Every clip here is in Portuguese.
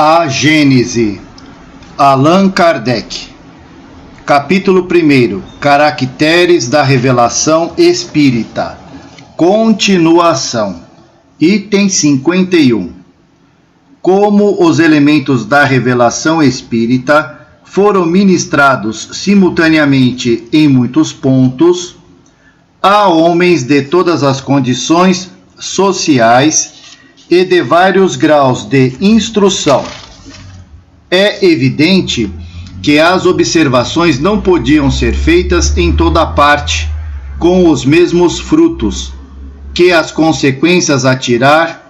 A Gênese, Allan Kardec. Capítulo 1. Caracteres da Revelação Espírita. Continuação. Item 51. Como os elementos da revelação espírita foram ministrados simultaneamente em muitos pontos, a homens de todas as condições sociais e de vários graus de instrução. É evidente que as observações não podiam ser feitas em toda parte, com os mesmos frutos, que as consequências a tirar,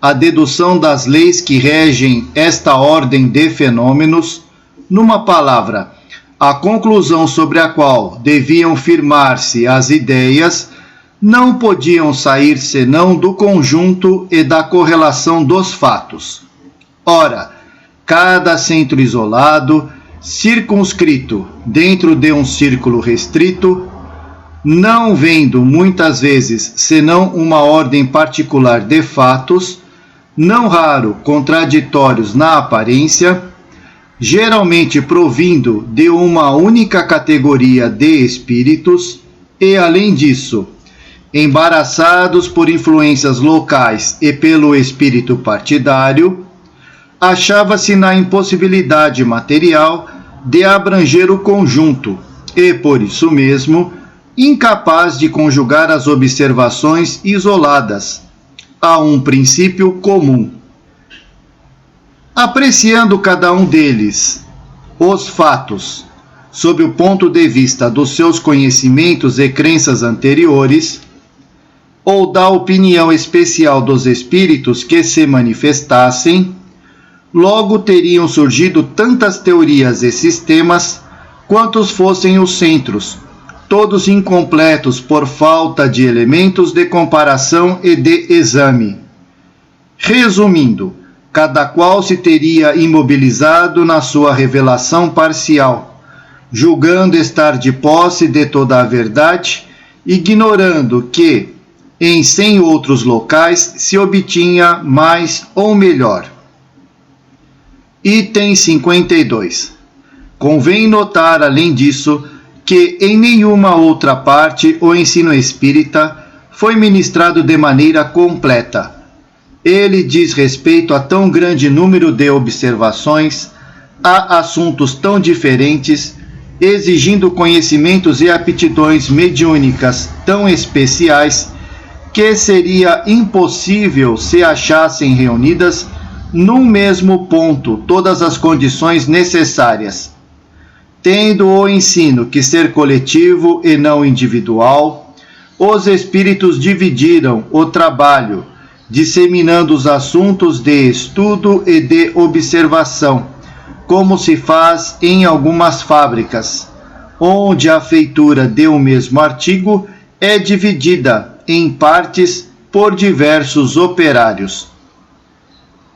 a dedução das leis que regem esta ordem de fenômenos, numa palavra, a conclusão sobre a qual deviam firmar-se as ideias, não podiam sair senão do conjunto e da correlação dos fatos. Ora, cada centro isolado, circunscrito dentro de um círculo restrito, não vendo muitas vezes senão uma ordem particular de fatos, não raro contraditórios na aparência, geralmente provindo de uma única categoria de espíritos e, além disso, embaraçados por influências locais e pelo espírito partidário, achava-se na impossibilidade material de abranger o conjunto e, por isso mesmo, incapaz de conjugar as observações isoladas a um princípio comum. Apreciando cada um deles os fatos sob o ponto de vista dos seus conhecimentos e crenças anteriores, ou da opinião especial dos espíritos que se manifestassem, logo teriam surgido tantas teorias e sistemas quantos fossem os centros, todos incompletos por falta de elementos de comparação e de exame. Resumindo, cada qual se teria imobilizado na sua revelação parcial, julgando estar de posse de toda a verdade, ignorando que, em 100 outros locais, se obtinha mais ou melhor. Item 52. Convém notar, além disso, que em nenhuma outra parte o ensino espírita foi ministrado de maneira completa. Ele diz respeito a tão grande número de observações, a assuntos tão diferentes, exigindo conhecimentos e aptidões mediúnicas tão especiais, que seria impossível se achassem reunidas num mesmo ponto todas as condições necessárias. Tendo o ensino que ser coletivo e não individual, os espíritos dividiram o trabalho, disseminando os assuntos de estudo e de observação, como se faz em algumas fábricas, onde a feitura de um mesmo artigo é dividida em partes por diversos operários.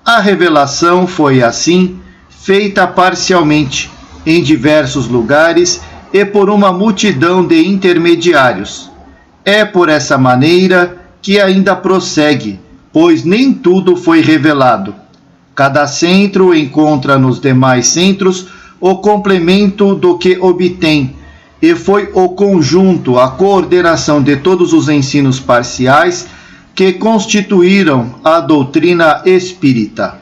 A revelação foi assim feita parcialmente, em diversos lugares e por uma multidão de intermediários. É por essa maneira que ainda prossegue, pois nem tudo foi revelado. Cada centro encontra nos demais centros o complemento do que obtém, e foi o conjunto, a coordenação de todos os ensinos parciais que constituíram a doutrina espírita.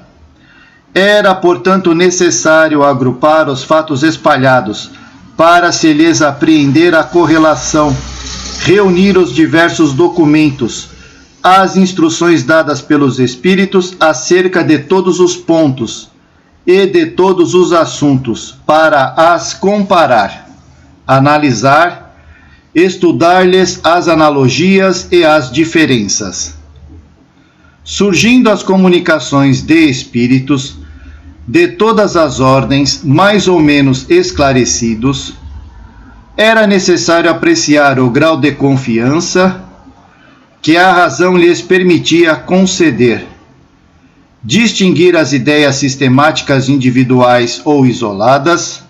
Era, portanto, necessário agrupar os fatos espalhados, para se lhes apreender a correlação, reunir os diversos documentos, as instruções dadas pelos espíritos acerca de todos os pontos e de todos os assuntos, para as comparar, analisar, estudar-lhes as analogias e as diferenças. Surgindo as comunicações de espíritos de todas as ordens, mais ou menos esclarecidos, era necessário apreciar o grau de confiança que a razão lhes permitia conceder, distinguir as ideias sistemáticas individuais ou isoladas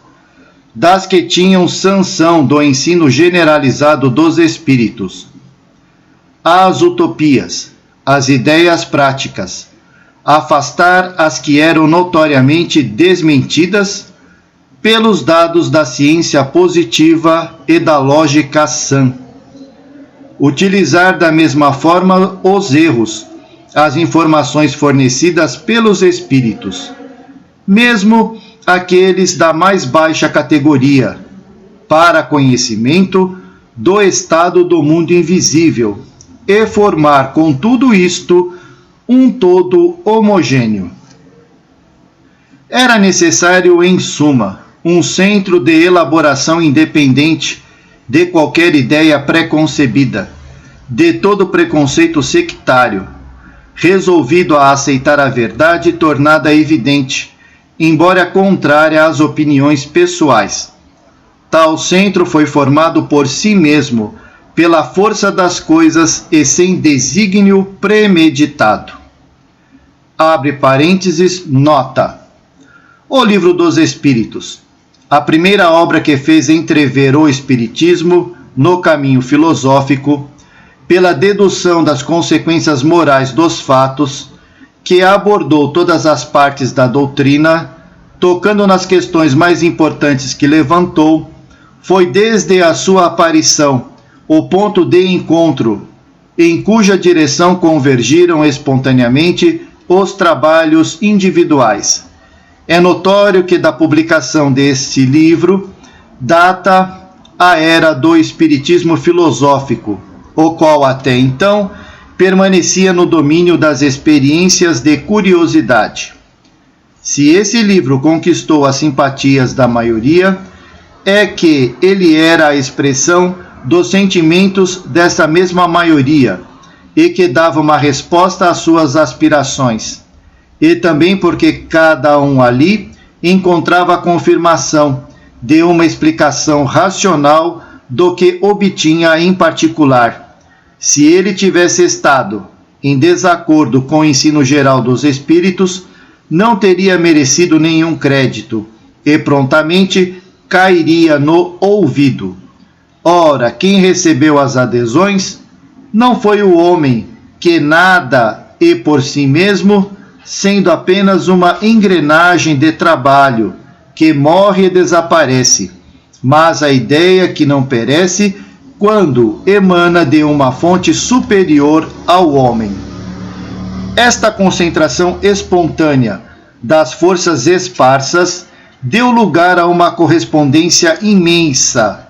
das que tinham sanção do ensino generalizado dos espíritos, as utopias, as ideias práticas, afastar as que eram notoriamente desmentidas pelos dados da ciência positiva e da lógica sã. Utilizar da mesma forma os erros, as informações fornecidas pelos espíritos, mesmo aqueles da mais baixa categoria, para conhecimento do estado do mundo invisível, e formar com tudo isto um todo homogêneo. Era necessário, em suma, um centro de elaboração independente de qualquer ideia preconcebida, de todo preconceito sectário, resolvido a aceitar a verdade tornada evidente, embora contrária às opiniões pessoais. Tal centro foi formado por si mesmo, pela força das coisas e sem desígnio premeditado. Abre parênteses, nota. O Livro dos Espíritos, a primeira obra que fez entrever o Espiritismo no caminho filosófico, pela dedução das consequências morais dos fatos, que abordou todas as partes da doutrina, tocando nas questões mais importantes que levantou, foi desde a sua aparição o ponto de encontro, em cuja direção convergiram espontaneamente os trabalhos individuais. É notório que da publicação deste livro data a era do espiritismo filosófico, o qual até então permanecia no domínio das experiências de curiosidade. Se esse livro conquistou as simpatias da maioria, é que ele era a expressão dos sentimentos dessa mesma maioria e que dava uma resposta às suas aspirações, e também porque cada um ali encontrava a confirmação de uma explicação racional do que obtinha em particular. Se ele tivesse estado em desacordo com o ensino geral dos espíritos, não teria merecido nenhum crédito e prontamente cairia no ouvido. Ora, quem recebeu as adesões não foi o homem, que nada e por si mesmo, sendo apenas uma engrenagem de trabalho, que morre e desaparece, mas a ideia que não perece quando emana de uma fonte superior ao homem. Esta concentração espontânea das forças esparsas deu lugar a uma correspondência imensa,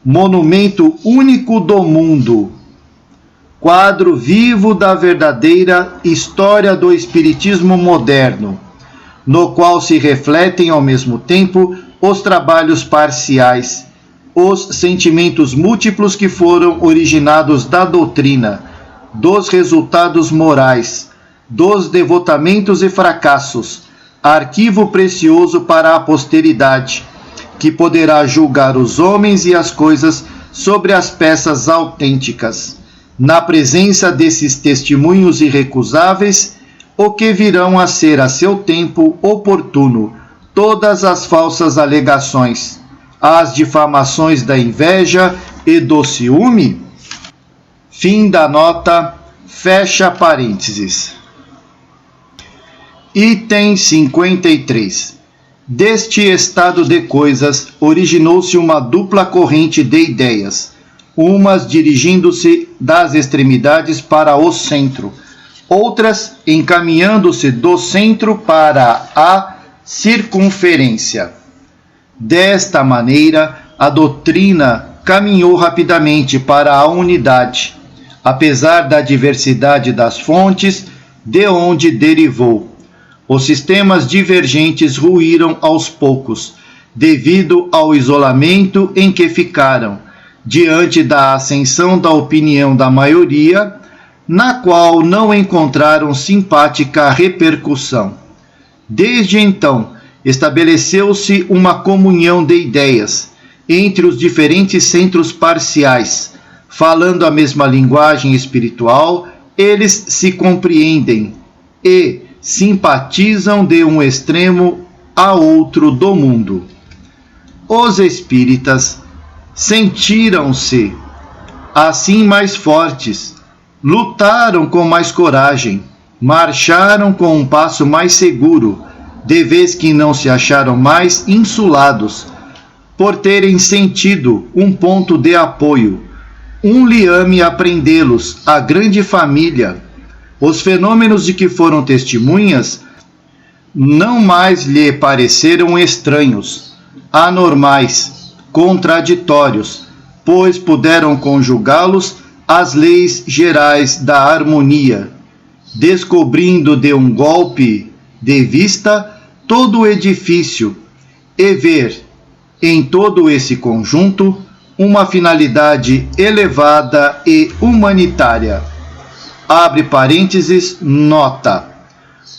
monumento único do mundo, quadro vivo da verdadeira história do espiritismo moderno, no qual se refletem ao mesmo tempo os trabalhos parciais, os sentimentos múltiplos que foram originados da doutrina, dos resultados morais, dos devotamentos e fracassos, arquivo precioso para a posteridade, que poderá julgar os homens e as coisas sobre as peças autênticas, na presença desses testemunhos irrecusáveis, o que virão a ser a seu tempo oportuno todas as falsas alegações, as difamações da inveja e do ciúme? Fim da nota, fecha parênteses. Item 53. Deste estado de coisas originou-se uma dupla corrente de ideias, umas dirigindo-se das extremidades para o centro, outras encaminhando-se do centro para a circunferência. Desta maneira, a doutrina caminhou rapidamente para a unidade, apesar da diversidade das fontes de onde derivou. Os sistemas divergentes ruíram aos poucos, devido ao isolamento em que ficaram, diante da ascensão da opinião da maioria, na qual não encontraram simpática repercussão. Desde então, estabeleceu-se uma comunhão de ideias entre os diferentes centros parciais. Falando a mesma linguagem espiritual, eles se compreendem e simpatizam de um extremo a outro do mundo. Os espíritas sentiram-se assim mais fortes, lutaram com mais coragem, marcharam com um passo mais seguro, de vez que não se acharam mais insulados, por terem sentido um ponto de apoio, um liame a prendê-los à grande família. Os fenômenos de que foram testemunhas não mais lhe pareceram estranhos, anormais, contraditórios, pois puderam conjugá-los às leis gerais da harmonia, descobrindo de um golpe de vista todo o edifício e ver em todo esse conjunto uma finalidade elevada e humanitária. Abre parênteses, nota.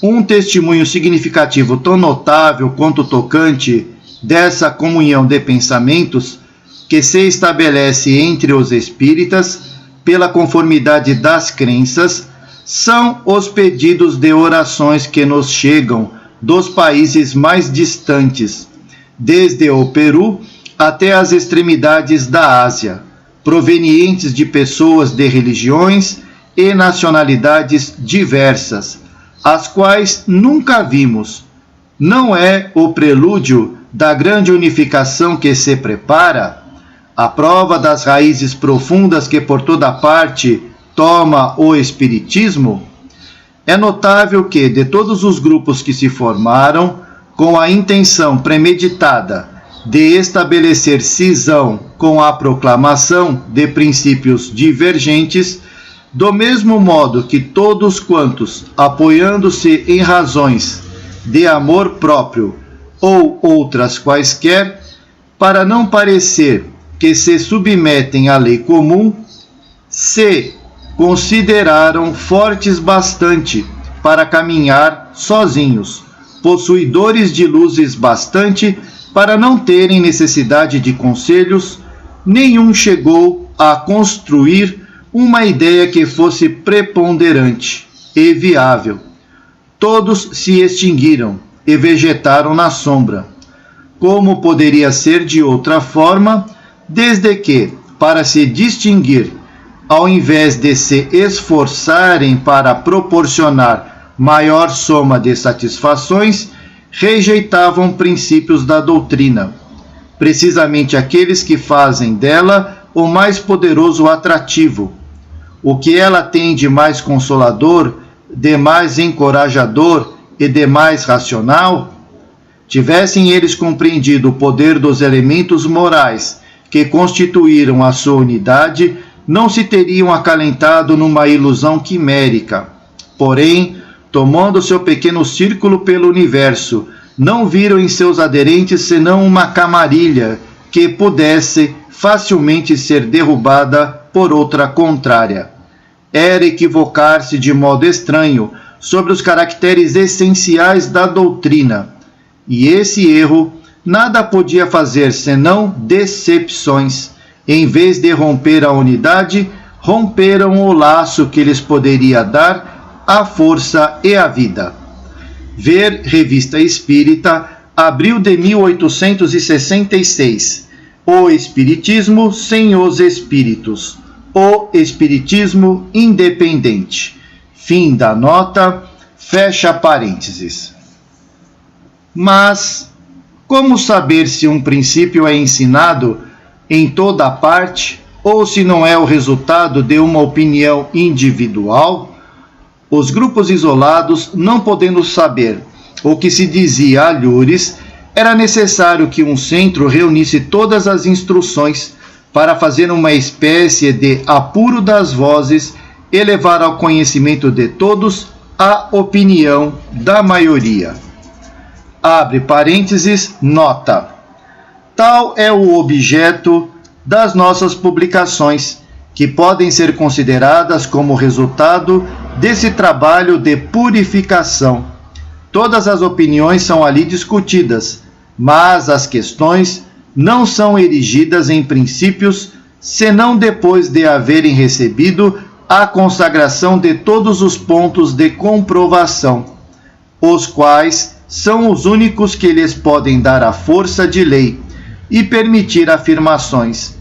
Um testemunho significativo tão notável quanto tocante dessa comunhão de pensamentos que se estabelece entre os espíritas pela conformidade das crenças são os pedidos de orações que nos chegam dos países mais distantes, desde o Peru até as extremidades da Ásia, provenientes de pessoas de religiões e nacionalidades diversas, as quais nunca vimos. Não é o prelúdio da grande unificação que se prepara? A prova das raízes profundas que por toda parte toma o Espiritismo? É notável que, de todos os grupos que se formaram, com a intenção premeditada de estabelecer cisão com a proclamação de princípios divergentes, do mesmo modo que todos quantos, apoiando-se em razões de amor próprio ou outras quaisquer, para não parecer que se submetem à lei comum, se consideraram fortes bastante para caminhar sozinhos, possuidores de luzes bastante para não terem necessidade de conselhos, nenhum chegou a construir uma ideia que fosse preponderante e viável. Todos se extinguiram e vegetaram na sombra. Como poderia ser de outra forma, desde que, para se distinguir, ao invés de se esforçarem para proporcionar maior soma de satisfações, rejeitavam princípios da doutrina, precisamente aqueles que fazem dela o mais poderoso atrativo. O que ela tem de mais consolador, de mais encorajador e de mais racional? Tivessem eles compreendido o poder dos elementos morais que constituíram a sua unidade, não se teriam acalentado numa ilusão quimérica. Porém, tomando seu pequeno círculo pelo universo, não viram em seus aderentes senão uma camarilha que pudesse facilmente ser derrubada por outra contrária. Era equivocar-se de modo estranho sobre os caracteres essenciais da doutrina, e esse erro nada podia fazer senão decepções. Em vez de romper a unidade, romperam o laço que lhes poderia dar a força e a vida. Ver Revista Espírita, abril de 1866. O Espiritismo sem os Espíritos. O Espiritismo independente. Fim da nota, fecha parênteses. Mas, como saber se um princípio é ensinado em toda parte, ou se não é o resultado de uma opinião individual? Os grupos isolados, não podendo saber o que se dizia a Lures, era necessário que um centro reunisse todas as instruções para fazer uma espécie de apuro das vozes e levar ao conhecimento de todos a opinião da maioria. Abre parênteses, nota. Tal é o objeto das nossas publicações, que podem ser consideradas como resultado desse trabalho de purificação. Todas as opiniões são ali discutidas, mas as questões não são erigidas em princípios, senão depois de haverem recebido a consagração de todos os pontos de comprovação, os quais são os únicos que lhes podem dar a força de lei e permitir afirmações.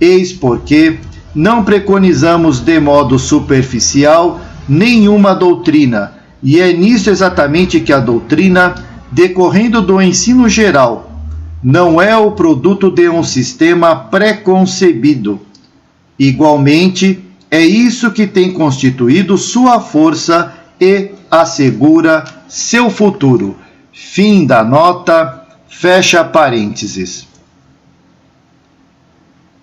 Eis porque não preconizamos de modo superficial nenhuma doutrina, E é nisso exatamente que a doutrina, decorrendo do ensino geral, não é o produto de um sistema pré-concebido. Igualmente, é isso que tem constituído sua força e assegura seu futuro. Fim da nota, fecha parênteses.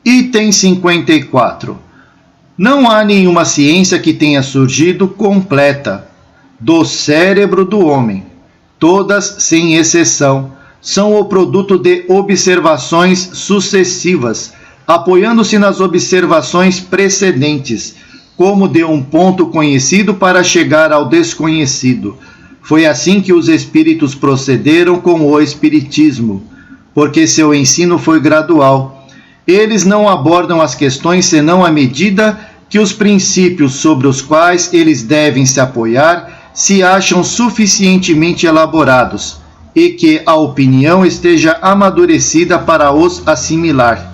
Item 54. Não há nenhuma ciência que tenha surgido completa do cérebro do homem. Todas, sem exceção, são o produto de observações sucessivas, apoiando-se nas observações precedentes, como de um ponto conhecido para chegar ao desconhecido. Foi assim que os espíritos procederam com o espiritismo, porque seu ensino foi gradual. Eles não abordam as questões senão à medida que os princípios sobre os quais eles devem se apoiar se acham suficientemente elaborados e que a opinião esteja amadurecida para os assimilar.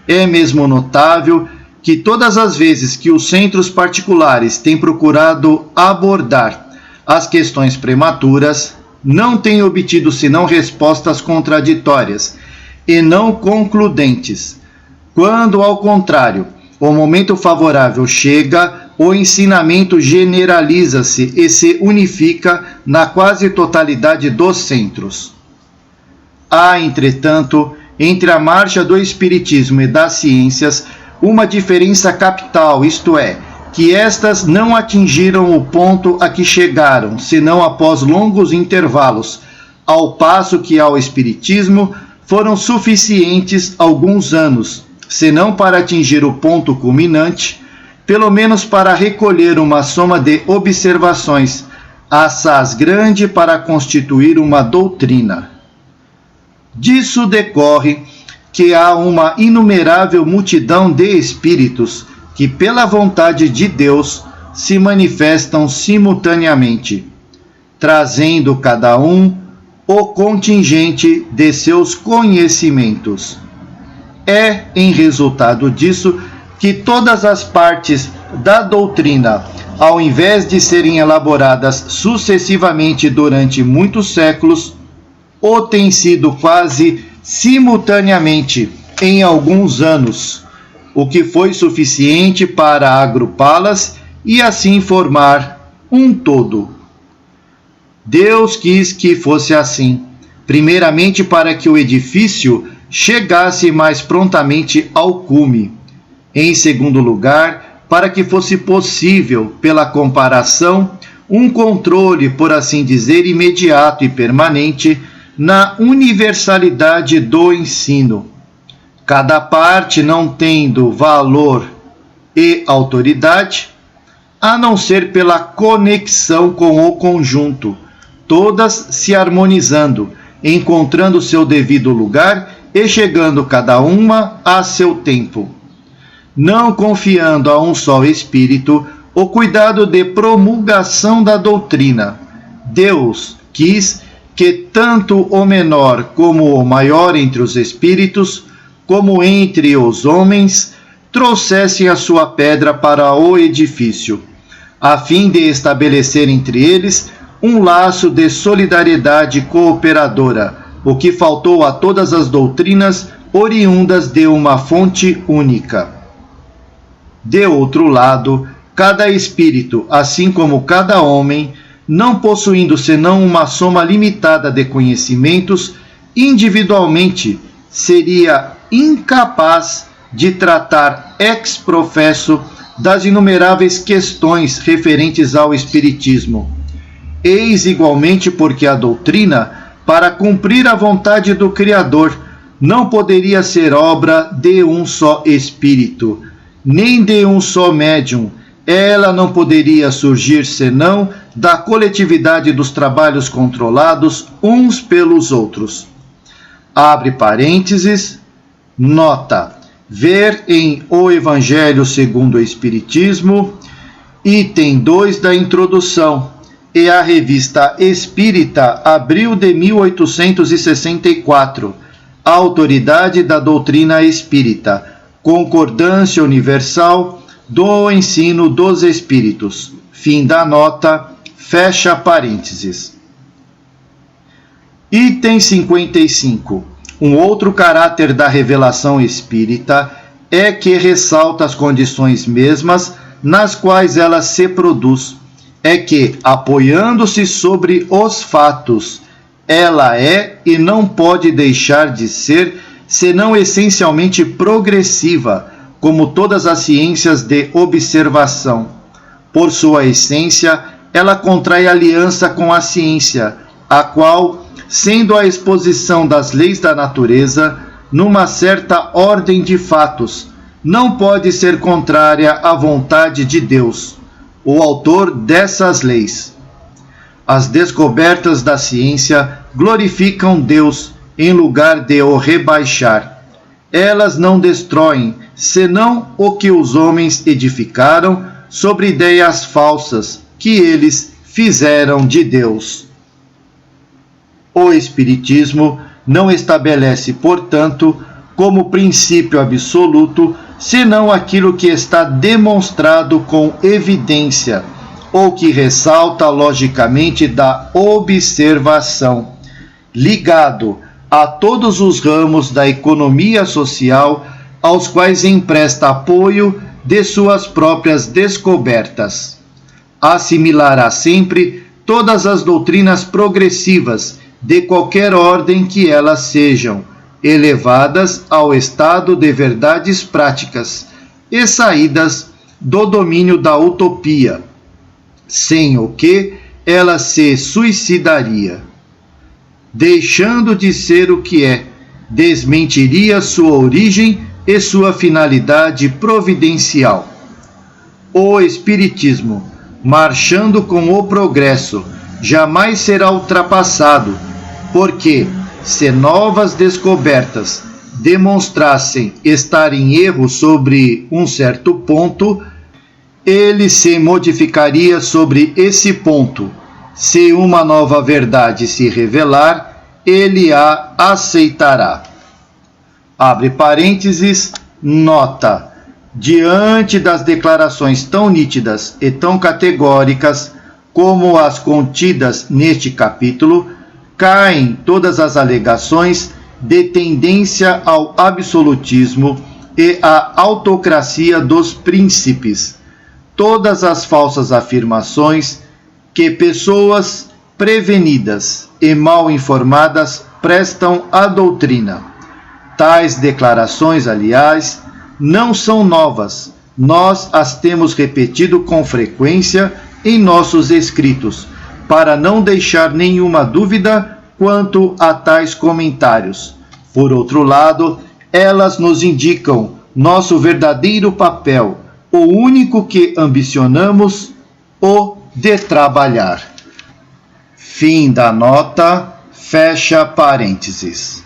É mesmo notável que todas as vezes que os centros particulares têm procurado abordar as questões prematuras, não têm obtido senão respostas contraditórias e não concludentes. Quando, ao contrário, o momento favorável chega, o ensinamento generaliza-se e se unifica na quase totalidade dos centros. Há, entretanto, entre a marcha do espiritismo e das ciências, uma diferença capital, isto é, que estas não atingiram o ponto a que chegaram, senão após longos intervalos, ao passo que ao espiritismo foram suficientes alguns anos, senão para atingir o ponto culminante, pelo menos para recolher uma soma de observações, assaz grande para constituir uma doutrina. Disso decorre que há uma inumerável multidão de espíritos que, pela vontade de Deus, se manifestam simultaneamente, trazendo cada um o contingente de seus conhecimentos. É em resultado disso que todas as partes da doutrina, ao invés de serem elaboradas sucessivamente durante muitos séculos, ou têm sido quase simultaneamente em alguns anos, o que foi suficiente para agrupá-las e assim formar um todo. Deus quis que fosse assim, primeiramente para que o edifício chegasse mais prontamente ao cume. Em segundo lugar, para que fosse possível, pela comparação, um controle, por assim dizer, imediato e permanente na universalidade do ensino. Cada parte não tendo valor e autoridade, a não ser pela conexão com o conjunto, todas se harmonizando, encontrando seu devido lugar e chegando cada uma a seu tempo. Não confiando a um só espírito o cuidado de promulgação da doutrina, Deus quis que tanto o menor como o maior entre os espíritos, como entre os homens, trouxessem a sua pedra para o edifício, a fim de estabelecer entre eles um laço de solidariedade cooperadora, o que faltou a todas as doutrinas oriundas de uma fonte única. De outro lado, cada espírito, assim como cada homem, não possuindo senão uma soma limitada de conhecimentos, individualmente seria incapaz de tratar ex professo das inumeráveis questões referentes ao espiritismo. Eis igualmente porque a doutrina, para cumprir a vontade do Criador, não poderia ser obra de um só espírito, nem de um só médium. Ela não poderia surgir senão da coletividade dos trabalhos controlados uns pelos outros. Abre parênteses, nota, ver em O Evangelho segundo o Espiritismo, item 2 da introdução, e a Revista Espírita, abril de 1864, Autoridade da Doutrina Espírita, Concordância Universal do Ensino dos Espíritos. Fim da nota, fecha parênteses. Item 55. Um outro caráter da revelação espírita é que ressalta as condições mesmas nas quais ela se produz. É que, apoiando-se sobre os fatos, ela é e não pode deixar de ser, senão essencialmente progressiva, como todas as ciências de observação. Por sua essência, ela contrai aliança com a ciência, a qual, sendo a exposição das leis da natureza, numa certa ordem de fatos, não pode ser contrária à vontade de Deus, o autor dessas leis. As descobertas da ciência glorificam Deus em lugar de o rebaixar. Elas não destroem, senão o que os homens edificaram sobre ideias falsas que eles fizeram de Deus. O Espiritismo não estabelece, portanto, como princípio absoluto, senão aquilo que está demonstrado com evidência, ou que ressalta logicamente da observação, ligado a todos os ramos da economia social aos quais empresta apoio de suas próprias descobertas. Assimilará sempre todas as doutrinas progressivas, de qualquer ordem que elas sejam, elevadas ao estado de verdades práticas e saídas do domínio da utopia, sem o que ela se suicidaria. Deixando de ser o que é, desmentiria sua origem e sua finalidade providencial. O Espiritismo, marchando com o progresso, jamais será ultrapassado, porque, se novas descobertas demonstrassem estar em erro sobre um certo ponto, ele se modificaria sobre esse ponto. Se uma nova verdade se revelar, ele a aceitará. Abre parênteses, nota. Diante das declarações tão nítidas e tão categóricas como as contidas neste capítulo, caem todas as alegações de tendência ao absolutismo e à autocracia dos príncipes, todas as falsas afirmações que pessoas prevenidas e mal informadas prestam à doutrina. Tais declarações, aliás, não são novas, nós as temos repetido com frequência em nossos escritos, para não deixar nenhuma dúvida quanto a tais comentários. Por outro lado, elas nos indicam nosso verdadeiro papel, o único que ambicionamos, o de trabalhar. Fim da nota, fecha parênteses.